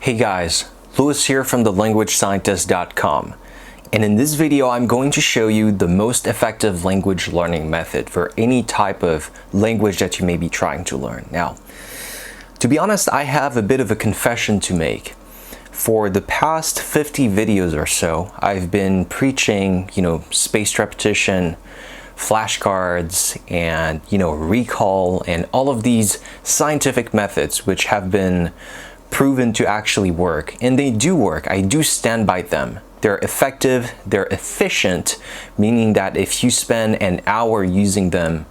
Hey guys, Louis here from thelanguagescientist.com, and in this video I'm going to show you the most effective language learning method for any type of language that you may be trying to learn. Now, to be honest, I have a bit of a confession to make. For the past 50 videos or so, I've been preaching, spaced repetition, flashcards, and, recall, and all of these scientific methods which have been proven to actually work, and they do work. I do stand by them. They're effective, they're efficient, meaning that if you spend an hour using them,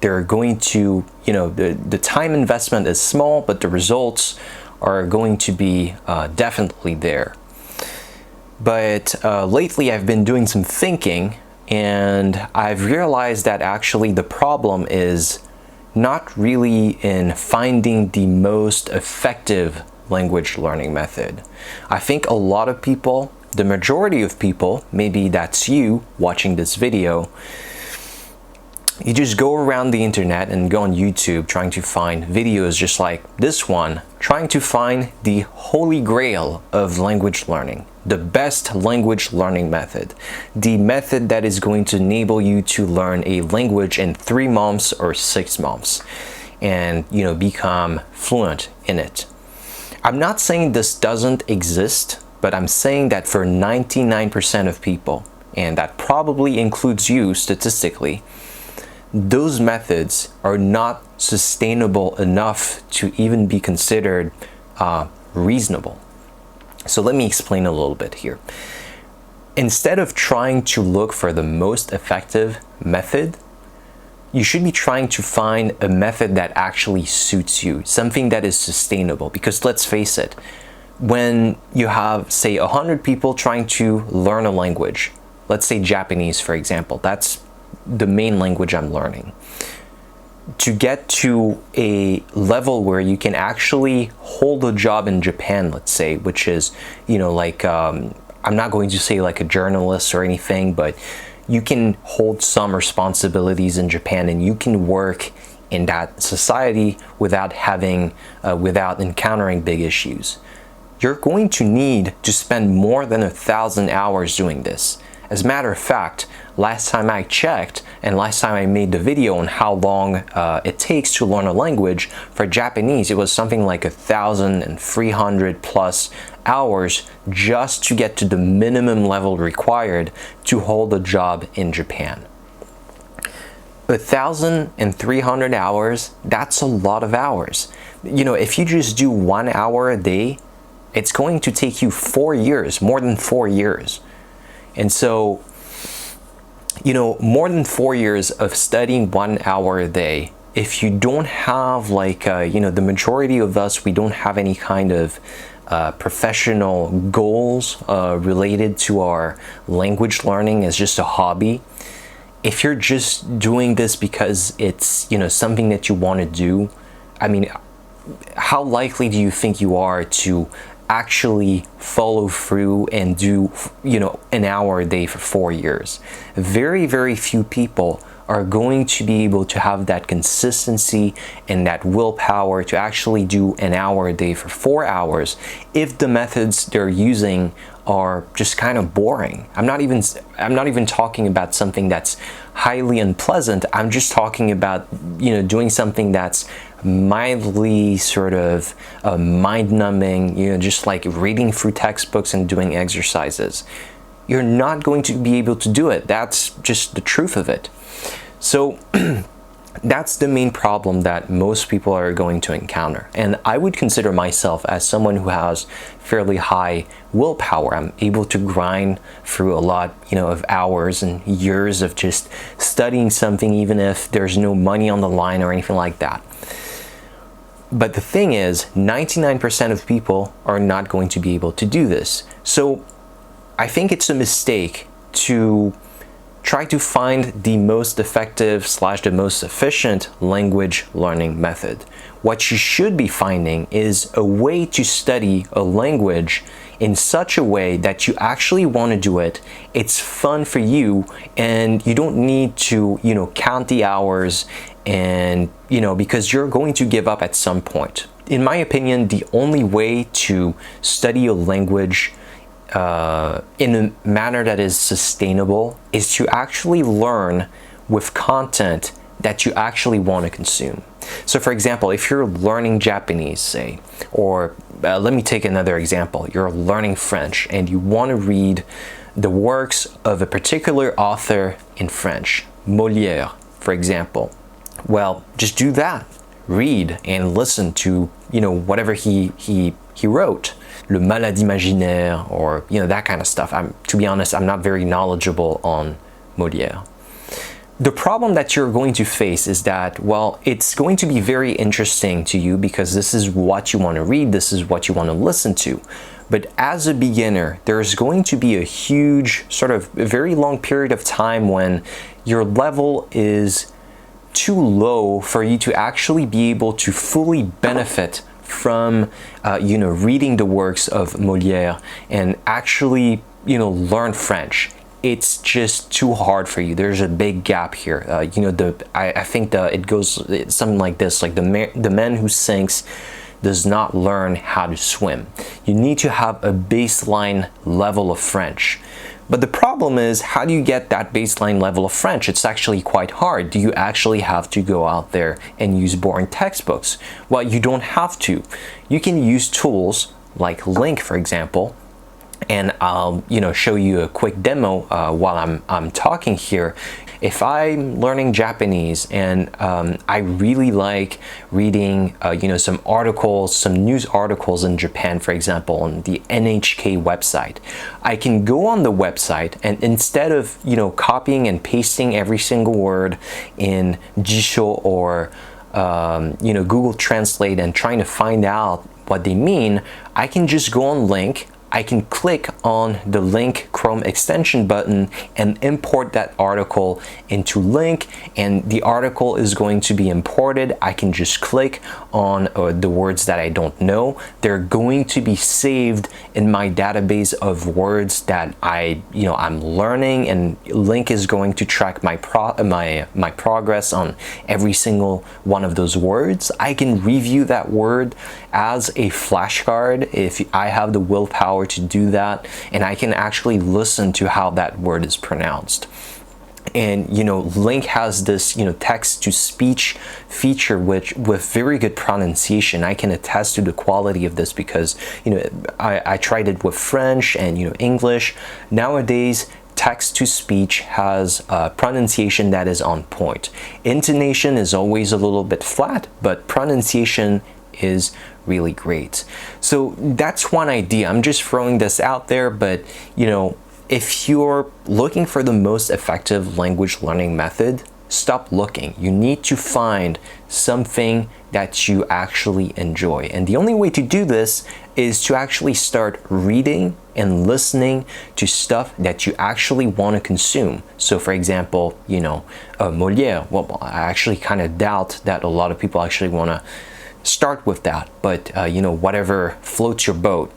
they're going to, the time investment is small, but the results are going to be definitely there. But lately I've been doing some thinking, and I've realized that actually the problem is not really in finding the most effective language learning method. I think a lot of people, the majority of people, maybe that's you watching this video, you just go around the internet and go on YouTube trying to find videos just like this one, trying to find the holy grail of language learning, the best language learning method, the method that is going to enable you to learn a language in 3 months or 6 months and, become fluent in it. I'm not saying this doesn't exist, but I'm saying that for 99% of people, and that probably includes you statistically, those methods are not sustainable enough to even be considered reasonable. So let me explain a little bit here. Instead of trying to look for the most effective method, you should be trying to find a method that actually suits you, something that is sustainable. Because let's face it, when you have, say, 100 people trying to learn a language, let's say Japanese, for example, that's the main language I'm learning. To get to a level where you can actually hold a job in Japan, let's say, which is, I'm not going to say like a journalist or anything, but you can hold some responsibilities in Japan and you can work in that society without encountering big issues. You're going to need to spend more than 1,000 hours doing this. As a matter of fact, last time I checked and last time I made the video on how long it takes to learn a language, for Japanese it was something like 1,300 plus hours just to get to the minimum level required to hold a job in Japan. 1,300 hours, that's a lot of hours. If you just do 1 hour a day, it's going to take you 4 years, more than 4 years. And so, more than 4 years of studying 1 hour a day, if you don't have the majority of us, we don't have any kind of professional goals related to our language learning as just a hobby. If you're just doing this because it's, something that you want to do, how likely do you think you are to actually follow through and do, an hour a day for 4 years? Very, very few people are going to be able to have that consistency and that willpower to actually do an hour a day for 4 hours if the methods they're using are just kind of boring. I'm not even talking about something that's highly unpleasant. I'm just talking about, doing something that's mildly sort of mind-numbing, just like reading through textbooks and doing exercises. You're not going to be able to do it. That's just the truth of it. So that's the main problem that most people are going to encounter. And I would consider myself as someone who has fairly high willpower. I'm able to grind through a lot, of hours and years of just studying something, even if there's no money on the line or anything like that. But the thing is, 99% of people are not going to be able to do this. So I think it's a mistake to try to find the most effective / the most efficient language learning method. What you should be finding is a way to study a language in such a way that you actually want to do it. It's fun for you, and you don't need to, count the hours and, because you're going to give up at some point. in my opinion, the only way to study a language in a manner that is sustainable is to actually learn with content that you actually want to consume. So for example, if you're learning Japanese, say, or let me take another example, you're learning French and you want to read the works of a particular author in French, Molière, for example. Well, just do that. Read and listen to, whatever he wrote. Le Malade Imaginaire, or, that kind of stuff. To be honest, I'm not very knowledgeable on Molière. The problem that you're going to face is that, well, it's going to be very interesting to you because this is what you want to read, this is what you want to listen to. But as a beginner, there's going to be a huge, sort of a very long period of time when your level is too low for you to actually be able to fully benefit from, reading the works of Molière and actually, learn French. It's just too hard for you. There's a big gap here. I think it goes something like this, like the man who sinks does not learn how to swim. You need to have a baseline level of French. But the problem is, how do you get that baseline level of French? It's actually quite hard. Do you actually have to go out there and use boring textbooks? Well, you don't have to. You can use tools like LingQ, for example, and I'll show you a quick demo while I'm talking here. If I'm learning Japanese and I really like reading some articles, some news articles in Japan, for example, on the NHK website, I can go on the website and instead of copying and pasting every single word in Jisho or Google Translate and trying to find out what they mean, I can just go on LingQ. I can click on the LingQ Chrome extension button and import that article into LingQ, and the article is going to be imported. I can just click on the words that I don't know. They're going to be saved in my database of words that I'm learning, and LingQ is going to track my progress on every single one of those words. I can review that word as a flashcard if I have the willpower to do that, and I can actually listen to how that word is pronounced. And LingQ has this text-to-speech feature with very good pronunciation. I can attest to the quality of this because I tried it with French and English. Nowadays, text-to-speech has pronunciation that is on point. Intonation is always a little bit flat, but pronunciation is really great. So that's one idea. I'm just throwing this out there, but if you're looking for the most effective language learning method, stop looking. You need to find something that you actually enjoy. And the only way to do this is to actually start reading and listening to stuff that you actually want to consume. So for example, Molière, well, I actually kind of doubt that a lot of people actually want to start with that, but whatever floats your boat.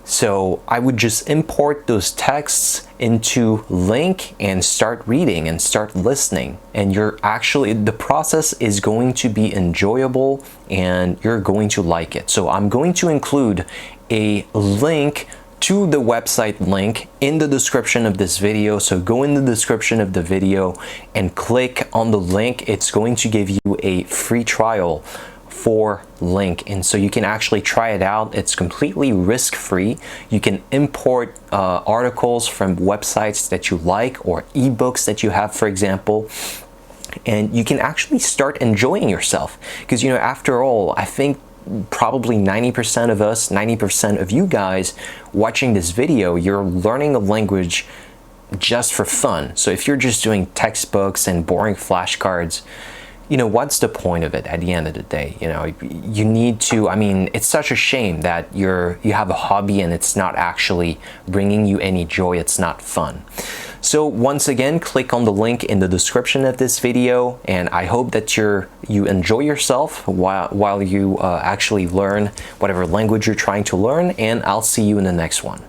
So I would just import those texts into LingQ and start reading and start listening, and the process is going to be enjoyable and you're going to like it. So I'm going to include a link to the website LingQ in the description of this video. So go in the description of the video and click on the link. It's going to give you a free trial for LingQ, and so you can actually try it out. It's completely risk-free. You can import articles from websites that you like or ebooks that you have, for example, and you can actually start enjoying yourself because after all, I think probably 90% of us, 90% of you guys watching this video, you're learning a language just for fun. So if you're just doing textbooks and boring flashcards, what's the point of it at the end of the day? You need to, it's such a shame that you have a hobby and it's not actually bringing you any joy, it's not fun. So once again, click on the link in the description of this video, and I hope that you enjoy yourself while you actually learn whatever language you're trying to learn, and I'll see you in the next one.